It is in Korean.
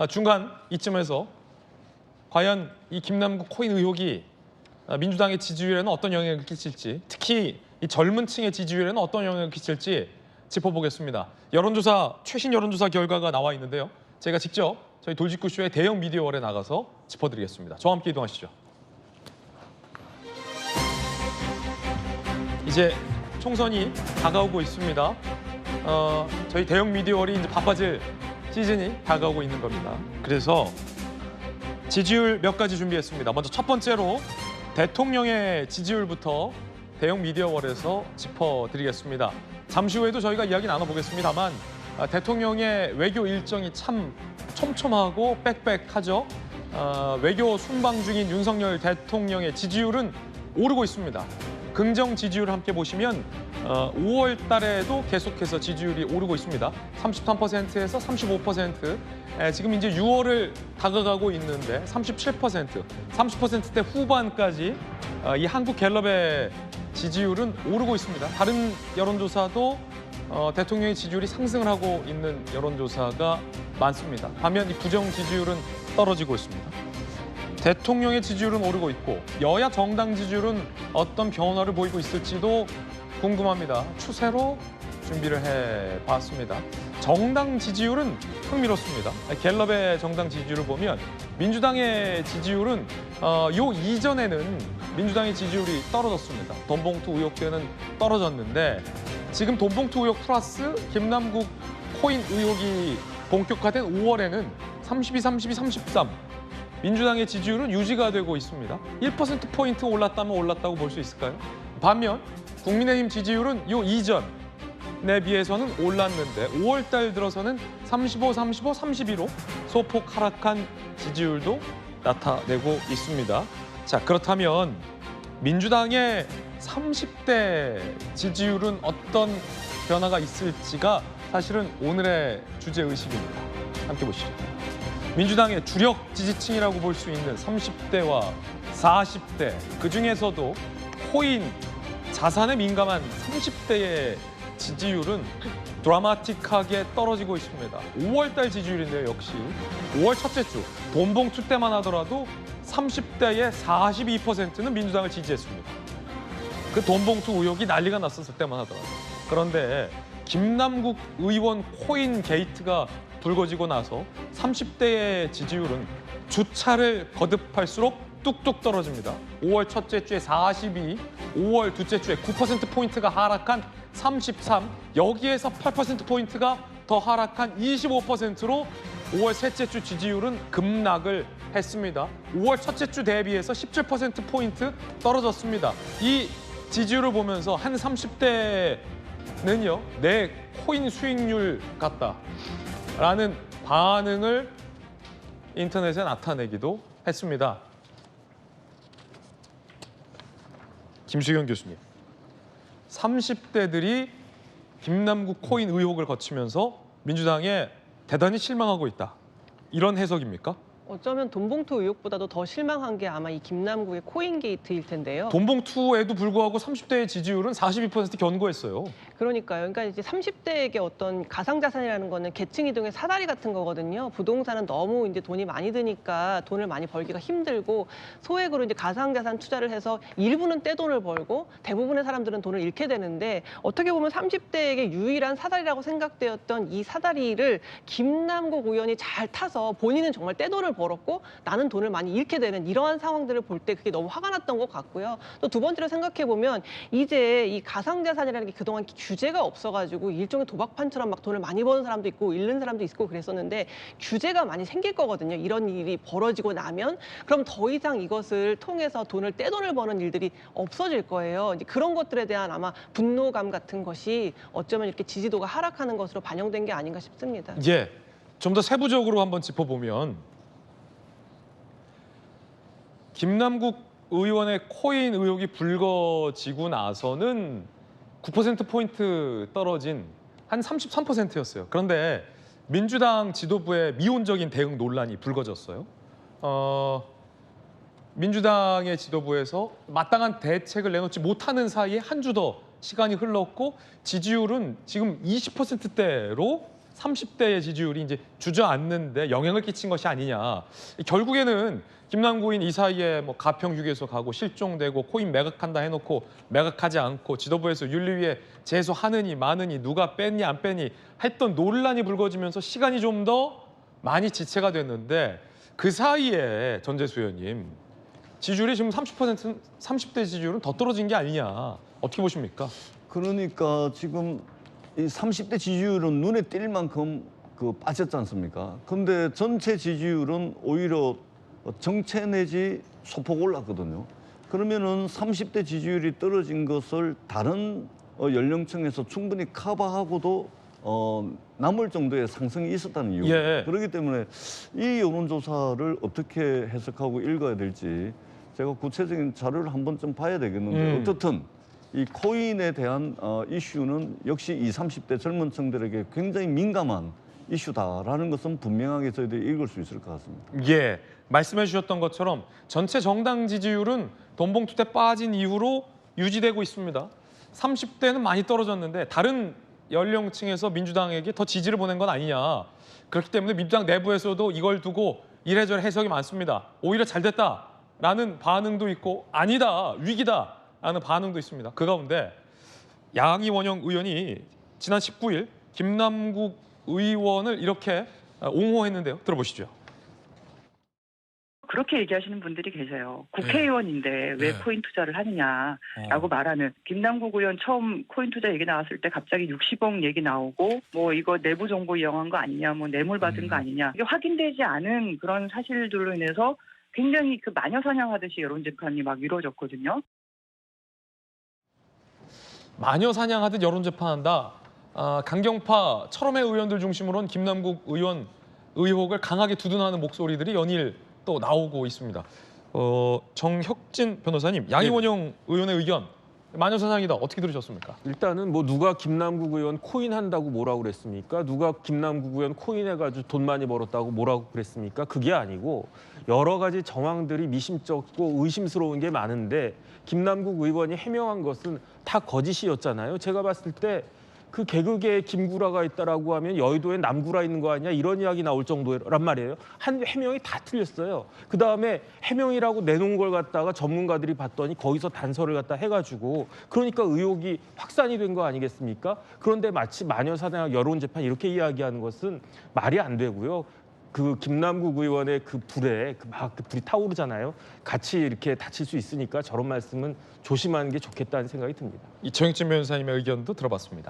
중간 이쯤에서 과연 이 김남국 코인 의혹이 민주당의 지지율에는 어떤 영향을 끼칠지, 특히 이 젊은 층의 지지율에는 어떤 영향을 끼칠지 짚어보겠습니다. 최신 여론조사 결과가 나와 있는데요. 제가 직접 저희 돌직구쇼의 대형 미디어월에 나가서 짚어드리겠습니다. 저와 함께 이동하시죠. 이제 총선이 다가오고 있습니다. 저희 대형 미디어월이 이제 바빠질 시즌이 다가오고 있는 겁니다. 그래서 지지율 몇 가지 준비했습니다. 먼저 첫 번째로 대통령의 지지율부터 대형 미디어월에서 짚어드리겠습니다. 잠시 후에도 저희가 이야기 나눠보겠습니다만 대통령의 외교 일정이 참 촘촘하고 빽빽하죠. 외교 순방 중인 윤석열 대통령의 지지율은 오르고 있습니다. 긍정 지지율 함께 보시면 5월 달에도 계속해서 지지율이 오르고 있습니다. 33%에서 35%. 지금 이제 6월을 다가가고 있는데 37%, 30%대 후반까지 이 한국갤럽의 지지율은 오르고 있습니다. 다른 여론조사도 대통령의 지지율이 상승을 하고 있는 여론조사가 많습니다. 반면 이 부정 지지율은 떨어지고 있습니다. 대통령의 지지율은 오르고 있고 여야 정당 지지율은 어떤 변화를 보이고 있을지도 궁금합니다. 추세로 준비를 해봤습니다. 정당 지지율은 흥미롭습니다. 갤럽의 정당 지지율을 보면 민주당의 지지율은 요 이전에는 민주당의 지지율이 떨어졌습니다. 돈봉투 의혹 때는 떨어졌는데 지금 돈봉투 의혹 플러스 김남국 코인 의혹이 본격화된 5월에는 32, 32, 33 민주당의 지지율은 유지가 되고 있습니다. 1%포인트 올랐다면 올랐다고 볼 수 있을까요? 반면 국민의힘 지지율은 요 이전에 비해서는 올랐는데 5월 달 들어서는 35, 35, 32로 소폭 하락한 지지율도 나타내고 있습니다. 자, 그렇다면 민주당의 30대 지지율은 어떤 변화가 있을지가 사실은 오늘의 주제의식입니다. 함께 보시죠. 민주당의 주력 지지층이라고 볼 수 있는 30대와 40대, 그중에서도 코인, 자산에 민감한 30대의 지지율은 드라마틱하게 떨어지고 있습니다. 5월 달 지지율인데요, 역시 5월 첫째 주 돈봉투 때만 하더라도 30대의 42%는 민주당을 지지했습니다. 그 돈봉투 의혹이 난리가 났었을 때만 하더라도. 그런데 김남국 의원 코인 게이트가 불거지고 나서 30대의 지지율은 주차를 거듭할수록 뚝뚝 떨어집니다. 5월 첫째 주에 42, 5월 둘째 주에 9%포인트가 하락한 33, 여기에서 8%포인트가 더 하락한 25%로 5월 셋째 주 지지율은 급락을 했습니다. 5월 첫째 주 대비해서 17%포인트 떨어졌습니다. 이 지지율을 보면서 한 30대는요, 내 코인 수익률 같다라는 반응을 인터넷에 나타내기도 했습니다. 김수경 교수님, 30대들이 김남국 코인 의혹을 거치면서 민주당에 대단히 실망하고 있다. 이런 해석입니까? 어쩌면 돈봉투 의혹보다도 더 실망한 게 아마 이 김남국의 코인 게이트일 텐데요. 돈봉투에도 불구하고 30대의 지지율은 42% 견고했어요. 그러니까요. 그러니까 이제 30대에게 어떤 가상자산이라는 거는 계층 이동의 사다리 같은 거거든요. 부동산은 너무 이제 돈이 많이 드니까 돈을 많이 벌기가 힘들고 소액으로 이제 가상자산 투자를 해서 일부는 떼돈을 벌고 대부분의 사람들은 돈을 잃게 되는데 어떻게 보면 30대에게 유일한 사다리라고 생각되었던 이 사다리를 김남국 의원이 잘 타서 본인은 정말 떼돈을 벌었고 나는 돈을 많이 잃게 되는 이러한 상황들을 볼 때 그게 너무 화가 났던 것 같고요. 또 두 번째로 생각해 보면 이제 이 가상자산이라는 게 그동안 규제가 없어가지고 일종의 도박판처럼 막 돈을 많이 버는 사람도 있고 잃는 사람도 있고 그랬었는데 규제가 많이 생길 거거든요. 이런 일이 벌어지고 나면 그럼 더 이상 이것을 통해서 떼돈을 버는 일들이 없어질 거예요. 이제 그런 것들에 대한 아마 분노감 같은 것이 어쩌면 이렇게 지지도가 하락하는 것으로 반영된 게 아닌가 싶습니다. 예, 좀 더 세부적으로 한번 짚어보면 김남국 의원의 코인 의혹이 불거지고 나서는 9%포인트 떨어진 한 33%였어요. 그런데 민주당 지도부의 미온적인 대응 논란이 불거졌어요. 민주당의 지도부에서 마땅한 대책을 내놓지 못하는 사이에 한 주 더 시간이 흘렀고 지지율은 지금 20%대로 30대의 지지율이 이제 주저앉는데 영향을 끼친 것이 아니냐. 결국에는 김남구인 이 사이에 뭐 가평휴게소 가고 실종되고 코인 매각한다 해놓고 매각하지 않고 지도부에서 윤리위에 제소하느니 마느니 누가 뺐니 안 뺐니 했던 논란이 불거지면서 시간이 좀 더 많이 지체가 됐는데 그 사이에 전재수 의원님 지지율이 지금 30대 지지율은 더 떨어진 게 아니냐. 어떻게 보십니까? 그러니까 지금 이 30대 지지율은 눈에 띌 만큼 빠졌지 않습니까? 근데 전체 지지율은 오히려 정체 내지 소폭 올랐거든요. 그러면은 30대 지지율이 떨어진 것을 다른 연령층에서 충분히 커버하고도 남을 정도의 상승이 있었다는 이유. 예. 그렇기 때문에 이 여론조사를 어떻게 해석하고 읽어야 될지 제가 구체적인 자료를 한 번쯤 봐야 되겠는데 어떻든 이 코인에 대한 이슈는 역시 20, 30대 젊은 층들에게 굉장히 민감한 이슈다라는 것은 분명하게 저희들이 읽을 수 있을 것 같습니다. 예, 말씀해 주셨던 것처럼 전체 정당 지지율은 돈봉투 때 빠진 이후로 유지되고 있습니다. 30대는 많이 떨어졌는데 다른 연령층에서 민주당에게 더 지지를 보낸 건 아니냐. 그렇기 때문에 민주당 내부에서도 이걸 두고 이래저래 해석이 많습니다. 오히려 잘 됐다라는 반응도 있고 아니다, 위기다라는 반응도 있습니다. 그 가운데 양이원영 의원이 지난 19일 김남국 의원을 이렇게 옹호했는데요. 들어보시죠. 그렇게 얘기하시는 분들이 계세요. 국회의원인데 왜 코인 투자를 하느냐라고 말하는. 김남국 의원 처음 코인 투자 얘기 나왔을 때 갑자기 60억 얘기 나오고 뭐 이거 내부 정보 이용한 거 아니냐, 뭐 뇌물 받은 거 아니냐. 이게 확인되지 않은 그런 사실들로 인해서 굉장히 그 마녀 사냥하듯이 여론 재판이 막 이루어졌거든요. 마녀 사냥하듯 여론 재판한다. 강경파 철험의 의원들 중심으로는 김남국 의원 의혹을 강하게 두둔하는 목소리들이 연일 또 나오고 있습니다. 정혁진 변호사님, 양이원영 의원의 의견 마녀 사냥이다. 어떻게 들으셨습니까? 일단은 뭐 누가 김남국 의원 코인 한다고 뭐라고 그랬습니까? 누가 김남국 의원 코인 해가지고 돈 많이 벌었다고 뭐라고 그랬습니까? 그게 아니고 여러 가지 정황들이 미심쩍고 의심스러운 게 많은데 김남국 의원이 해명한 것은 다 거짓이었잖아요. 제가 봤을 때 그 개그계에 김구라가 있다라고 하면 여의도에 남구라 있는 거 아니야? 이런 이야기 나올 정도란 말이에요. 한 해명이 다 틀렸어요. 그다음에 해명이라고 내놓은 걸 갖다가 전문가들이 봤더니 거기서 단서를 갖다 해가지고 그러니까 의혹이 확산이 된 거 아니겠습니까? 그런데 마치 마녀사냥 여론재판 이렇게 이야기하는 것은 말이 안 되고요. 그 김남국 의원의 그 불에 그 불이 타오르잖아요. 같이 이렇게 다칠 수 있으니까 저런 말씀은 조심하는 게 좋겠다는 생각이 듭니다. 이 정혁진 변호사님의 의견도 들어봤습니다.